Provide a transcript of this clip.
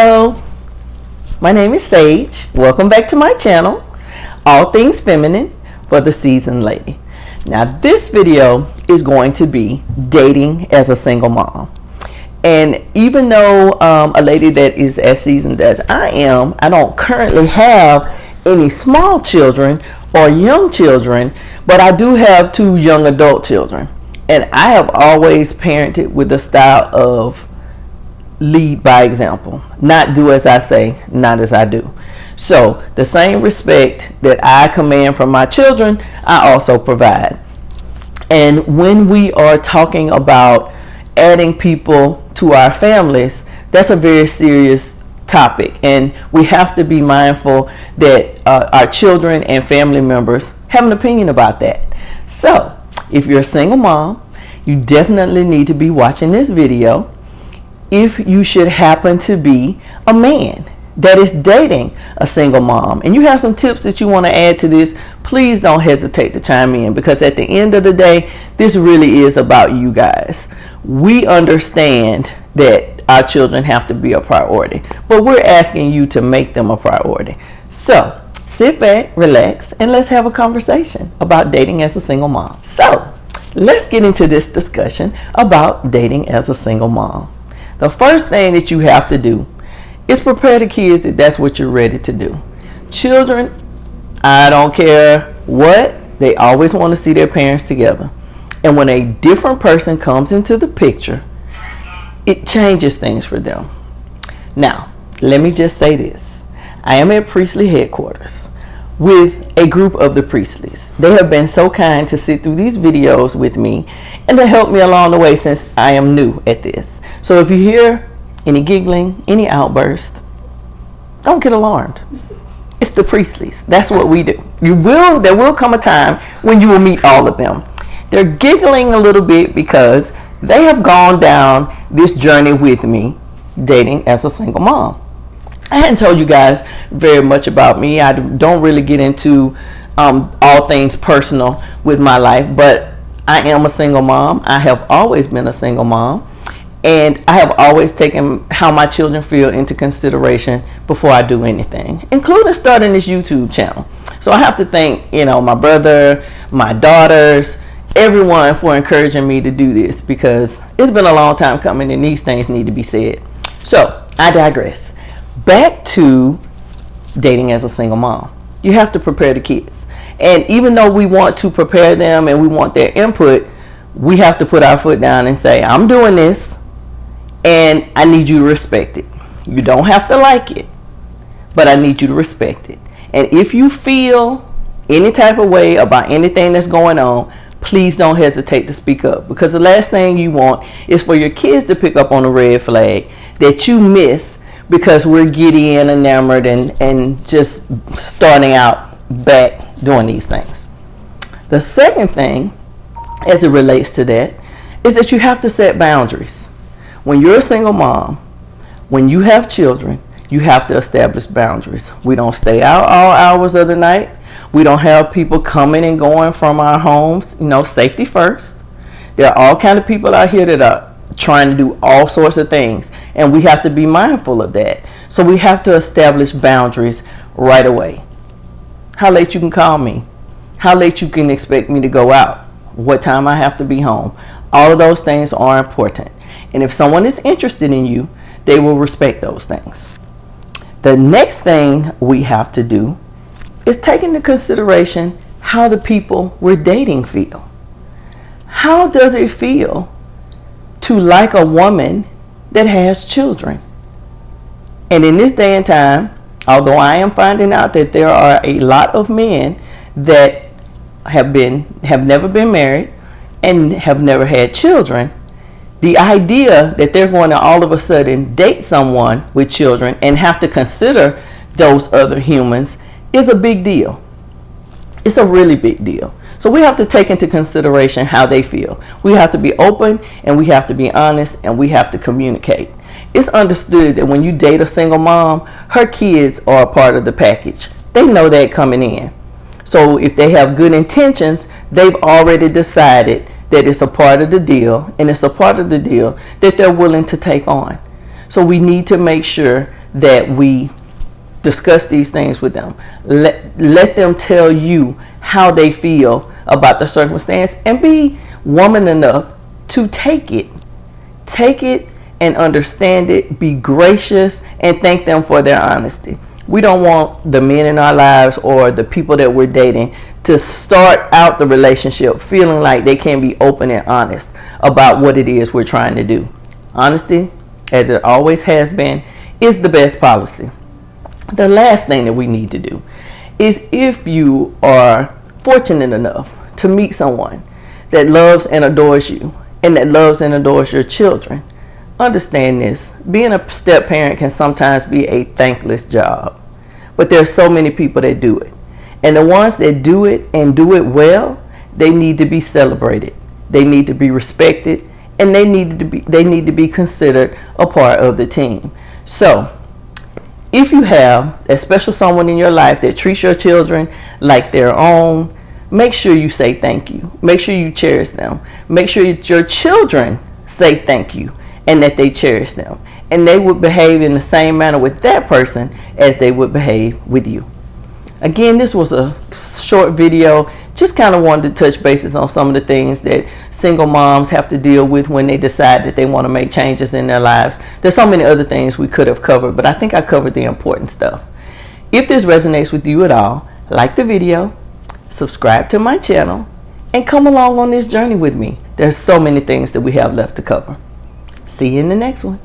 Hello, my name is Sage. Welcome back to my channel, All Things Feminine for the Seasoned Lady. Now this video is going to be dating as a single mom. And even though a lady that is as seasoned as I am, I don't currently have any small children or young children, but I do have 2 young adult children. And I have always parented with the style of lead by example, not do as I say, not as I do. So the same respect that I command from my children, I also provide. And when we are talking about adding people to our families, that's a very serious topic, and we have to be mindful that our children and family members have an opinion about that. So if you're a single mom, you definitely need to be watching this video. If you should happen to be a man that is dating a single mom and you have some tips that you want to add to this, please don't hesitate to chime in, because at the end of the day, this really is about you guys. We understand that our children have to be a priority, but we're asking you to make them a priority. So sit back, relax, and let's have a conversation about dating as a single mom. So let's get into this discussion about dating as a single mom. The first thing that you have to do is prepare the kids that that's what you're ready to do. Children, I don't care what, they always want to see their parents together. And when a different person comes into the picture, it changes things for them. Now, let me just say this. I am at Priestley headquarters with a group of the Priestleys. They have been so kind to sit through these videos with me and to help me along the way since I am new at this. So if you hear any giggling, any outburst, don't get alarmed. It's the Priestleys. That's what we do. There will come a time when you will meet all of them. They're giggling a little bit because they have gone down this journey with me, dating as a single mom. I hadn't told you guys very much about me. I don't really get into all things personal with my life, but I am a single mom. I have always been a single mom. And I have always taken how my children feel into consideration before I do anything, including starting this YouTube channel. So I have to thank, my brother, my daughters, everyone for encouraging me to do this, because it's been a long time coming and these things need to be said. So I digress. Back to dating as a single mom. You have to prepare the kids. And even though we want to prepare them and we want their input, we have to put our foot down and say, I'm doing this, and I need you to respect it. You don't have to like it, but I need you to respect it. And if you feel any type of way about anything that's going on, please don't hesitate to speak up, because the last thing you want is for your kids to pick up on a red flag that you miss because we're giddy and enamored and just starting out back doing these things. The second thing, as it relates to that, is that you have to set boundaries. When you're a single mom, when you have children, you have to establish boundaries. We don't stay out all hours of the night. We don't have people coming and going from our homes. Safety first. There are all kinds of people out here that are trying to do all sorts of things, and we have to be mindful of that. So we have to establish boundaries right away. How late you can call me, how late you can expect me to go out, what time I have to be home. All of those things are important. And if someone is interested in you, they will respect those things. The next thing we have to do is take into consideration how the people we're dating feel. How does it feel to like a woman that has children? And in this day and time, although I am finding out that there are a lot of men that have never been married and have never had children, the idea that they're going to all of a sudden date someone with children and have to consider those other humans is a big deal. It's a really big deal. So we have to take into consideration how they feel. We have to be open, and we have to be honest, and we have to communicate. It's understood that when you date a single mom, her kids are a part of the package. They know that coming in. So if they have good intentions, they've already decided that it's a part of the deal, and it's a part of the deal that they're willing to take on. So we need to make sure that we discuss these things with them. Let them tell you how they feel about the circumstance, and be woman enough to take it and understand it, be gracious, and thank them for their honesty. We don't want the men in our lives or the people that we're dating to start out the relationship feeling like they can't be open and honest about what it is we're trying to do. Honesty, as it always has been, is the best policy. The last thing that we need to do is, if you are fortunate enough to meet someone that loves and adores you, and that loves and adores your children, understand this. Being a step parent can sometimes be a thankless job, but there are so many people that do it. And the ones that do it and do it well, they need to be celebrated. They need to be respected, and they need to be considered a part of the team. So, if you have a special someone in your life that treats your children like their own, make sure you say thank you. Make sure you cherish them. Make sure that your children say thank you and that they cherish them. And they would behave in the same manner with that person as they would behave with you. Again, this was a short video. Just kind of wanted to touch bases on some of the things that single moms have to deal with when they decide that they want to make changes in their lives. There's so many other things we could have covered, but I think I covered the important stuff. If this resonates with you at all, like the video, subscribe to my channel, and come along on this journey with me. There's so many things that we have left to cover. See you in the next one.